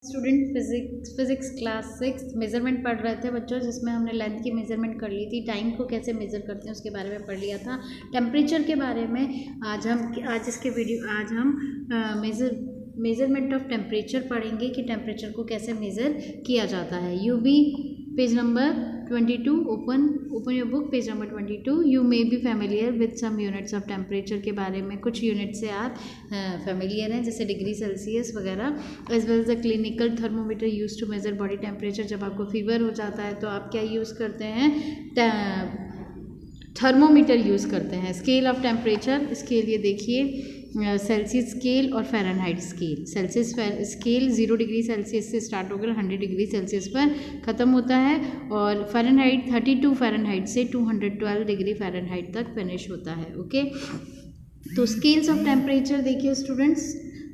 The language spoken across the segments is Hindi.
स्टूडेंट फिजिक्स क्लास 6 मेज़रमेंट पढ़ रहे थे बच्चों, जिसमें हमने लेंथ की मेज़रमेंट कर ली थी। टाइम को कैसे मेज़र करते हैं उसके बारे में पढ़ लिया था। टेम्परेचर के बारे में आज हम मेज़रमेंट ऑफ टेम्परेचर पढ़ेंगे कि टेम्परेचर को कैसे मेज़र किया जाता है। यूबी page number 22, open your book, page number 22। You may be familiar with some units of temperature के बारे में कुछ यूनिट से आप फेमिलियर हैं, जैसे डिग्री सेल्सियस वगैरह। As well the clinical thermometer use to measure body temperature. जब आपको फीवर हो जाता है तो आप क्या यूज़ करते हैं? थर्मोमीटर यूज़ करते हैं। स्केल ऑफ टेम्परेचर, इसके लिए देखिए सेल्सियस स्केल और Fahrenheit scale. Celsius scale 0 degree Celsius से स्टार्ट होकर 100 डिग्री सेल्सियस पर ख़त्म होता है, और फ़ारेनहाइट 32 फ़ारेनहाइट से 212 डिग्री फ़ारेनहाइट तक फिनिश होता है। ओके, तो स्केल्स ऑफ टेम्परेचर देखिए students.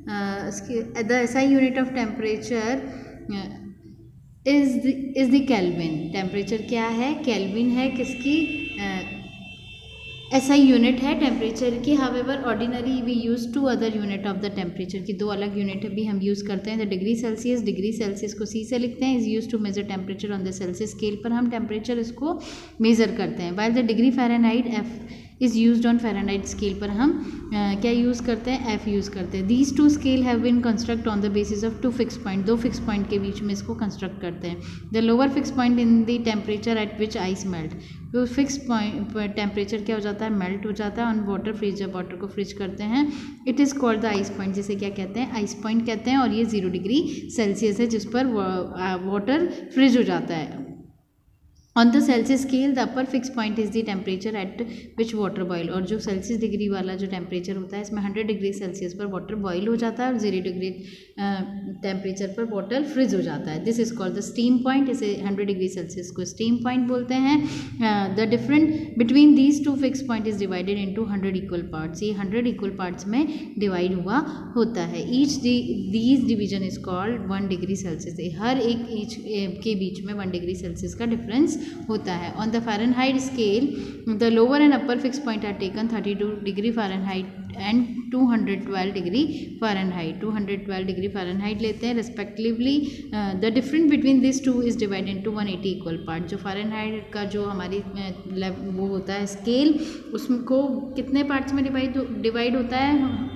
The SI unit of temperature is the kelvin. Temperature क्या है? केल्विन है। किसकी? SI यूनिट है टेम्परेचर की। However ordinary we use to other unit of the temperature की दो अलग यूनिट भी हम यूज़ करते हैं। द डिग्री सेल्सियस को C से लिखते हैं। Is use to measure temperature on the Celsius scale पर हम टेम्परेचर इसको मेज़र करते हैं। While the degree Fahrenheit F is used on Fahrenheit scale पर हम क्या यूज़ करते हैं? F यूज़ करते हैं। These two scale have been construct on the basis of two fix point. दो फिक्स पॉइंट के बीच में इसको कंस्ट्रक्ट करते हैं। The lower fix point in the temperature at which ice melt. तो फिक्स पॉइंट टेम्परेचर क्या हो जाता है? मेल्ट हो जाता है। ऑन वाटर फ्रीज, जब वाटर को फ्रिज करते हैं, it is called the ice point, जिसे क्या कहते हैं? आइस पॉइंट कहते हैं। और ये 0 डिग्री सेल्सियस है जिस पर वाटर फ्रिज हो जाता है। On the Celsius scale the upper fix point is the temperature at which water boil. और जो सेल्सियस डिग्री वाला जो टेम्परेचर होता है, इसमें 100 डिग्री सेल्सियस पर वाटर बॉयल हो जाता है और 0 डिग्री टेम्परेचर पर वाटर फ्रिज हो जाता है। This is called the steam point. इसे 100 डिग्री सेल्सियस को स्टीम पॉइंट बोलते हैं। The different between these two fix point is divided into 100 equal parts. ये 100 इक्वल पार्ट्स में डिवाइड हुआ होता है। Each these division is called 1 degree Celsius. हर एक ईच के बीच में 1 डिग्री सेल्सियस का डिफरेंस होता है। On the Fahrenheit scale the lower and upper fix point are taken 32 degree Fahrenheit and 212 degree Fahrenheit. 212 degree Fahrenheit लेते हैं respectively. The difference between this two is divide into 180 equal part. जो फ़ारेनहाइट का जो हमारी वो होता है स्केल, उसको कितने पार्ट्स में डिवाइड होता है?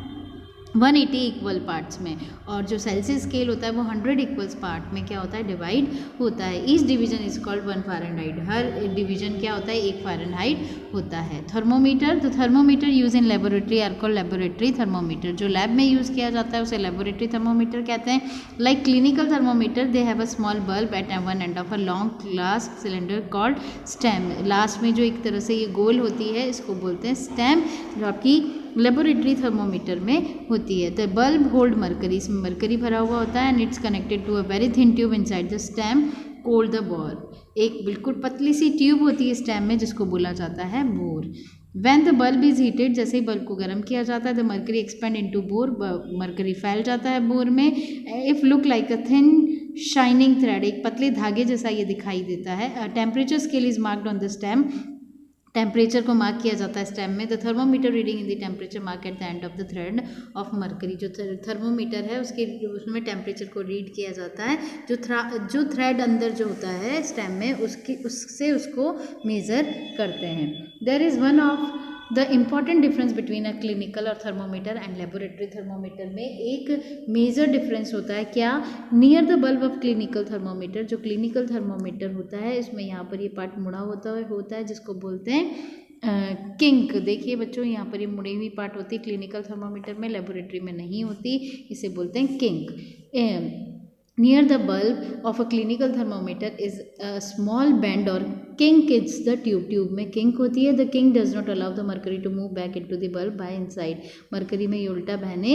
180 इक्वल पार्ट्स में। और जो सेल्सियस स्केल होता है वो 100 इक्वल्स पार्ट में क्या होता है? डिवाइड होता है। Each division is called 1 Fahrenheit. हर डिवीजन क्या होता है? 1 फ़ारेनहाइट होता है। थर्मोमीटर, तो thermometer use in laboratory are called laboratory thermometer. जो लैब में यूज़ किया जाता है उसे लेबोरेटरी थर्मोमीटर कहते हैं। Like clinical thermometer, they have a small bulb at one end of a long glass cylinder called stem. Last में जो एक तरह से ये गोल होती है, इसको बोलते हैं स्टेम, जो आपकी लेबोरेटरी थर्मोमीटर में होती है। द बल्ब होल्ड मरकरी, इसमें मरकरी भरा हुआ होता है। And it's connected to a very thin tube inside the stem called the bore. एक बिल्कुल पतली सी ट्यूब होती है स्टेम में, जिसको बोला जाता है bore. When the bulb is heated, जैसे ही बल्ब को गर्म किया जाता है, the mercury expand into bore, mercury फैल जाता है बोर में। If look like a thin shining thread, एक पतले धागे जैसा ये दिखाई देता है। Temperature scale is marked on the stem, temperature को मार्क किया जाता है स्टेम में। The thermometer reading in the temperature mark at the end of the thread of mercury. जो थर्मोमीटर है उसमें टेम्परेचर को रीड किया जाता है। जो थ्रेड अंदर जो होता है स्टेम में, उससे उसको मेज़र करते हैं। There is one of the important difference between a clinical और थर्मोमीटर एंड लेबोरेटरी थर्मोमीटर में एक मेजर डिफरेंस होता है। क्या? Near the bulb of clinical thermometer, जो क्लिनिकल थर्मोमीटर होता है, इसमें यहाँ पर ये पार्ट मुड़ा होता है जिसको बोलते हैं किंक। देखिए बच्चों, यहाँ पर ये मुड़ी हुई पार्ट होती है क्लिनिकल थर्मोमीटर में, लेबोरेटरी में नहीं होती, इसे बोलते हैं kink. Near the bulb of a clinical thermometer is a small bend or kink is the tube. Tube में kink होती है। The kink does not allow the mercury to move back into the bulb by inside. Mercury में ये उल्टा बहने,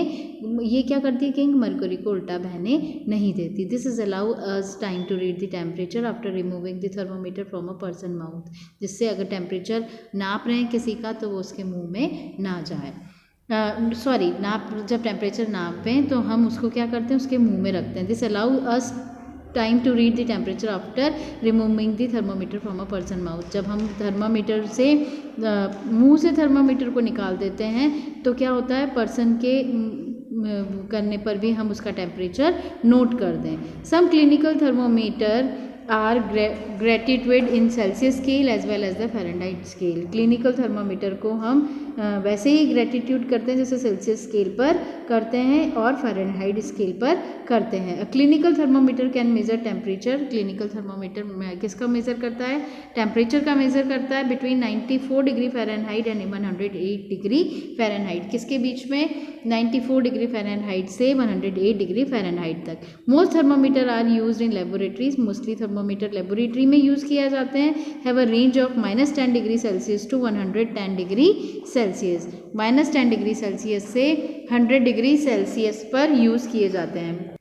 ये क्या करती है kink? मरकरी को उल्टा बहने नहीं देती। This is allow us time to read the temperature after removing the thermometer from a person mouth. जिससे अगर टेम्परेचर नाप रहे हैं किसी का तो वो उसके मुंह में ना जाए। जब टेम्परेचर नापें तो हम उसको क्या करते हैं? उसके मुंह में रखते हैं। This allow us time to read the temperature after removing the thermometer from a person mouth. जब हम थर्मामीटर से मुंह से थर्मामीटर को निकाल देते हैं तो क्या होता है? पर्सन के करने पर भी हम उसका टेम्परेचर नोट कर दें। Some clinical thermometer are gratitude in Celsius scale as well as the Fahrenheit scale. Clinical thermometer को हम वैसे ही ग्रेटिट्यूड करते हैं जैसे सेल्सियस स्केल पर करते हैं और फ़ारेनहाइट स्केल पर करते हैं। Clinical thermometer can measure temperature. Clinical thermometer किसका मेज़र करता है? टेम्परेचर का मेज़र करता है between 94 degree Fahrenheit and 108 degree Fahrenheit. किसके बीच में? 94 डिग्री फ़ारेनहाइट से 108 डिग्री फ़ारेनहाइट तक। Most thermometer are used in laboratories. Mostly thermometer laboratory में यूज़ किया जाते हैं। Have a range of -10 degree Celsius to 110 degree Celsius. -10 degree Celsius से 100 डिग्री सेल्सियस पर यूज़ किए जाते हैं।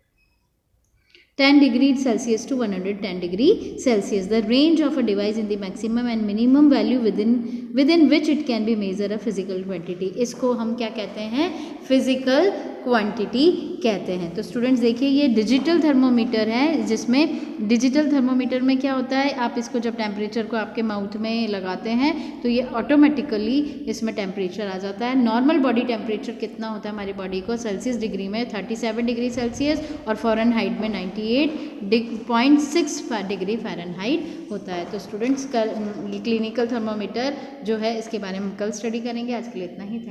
10 degree Celsius to 110 degree Celsius. The range of a device in the maximum and minimum value within which it can be measured a physical quantity. इसको हम क्या कहते हैं? फिजिकल क्वांटिटी कहते हैं। तो स्टूडेंट्स देखिए ये डिजिटल थर्मोमीटर है, जिसमें डिजिटल थर्मोमीटर में क्या होता है, आप इसको जब टेम्परेचर को आपके माउथ में लगाते हैं तो ये ऑटोमेटिकली इसमें टेम्परेचर आ जाता है। नॉर्मल बॉडी टेम्परेचर कितना होता है हमारी बॉडी को? सेल्सियस डिग्री में 37 डिग्री सेल्सियस और फ़ारेनहाइट में 98.6 डिग्री फ़ारेनहाइट होता है। तो स्टूडेंट्स कल क्लिनिकल थर्मोमीटर जो है इसके बारे में कल स्टडी करेंगे। आज के लिए इतना ही।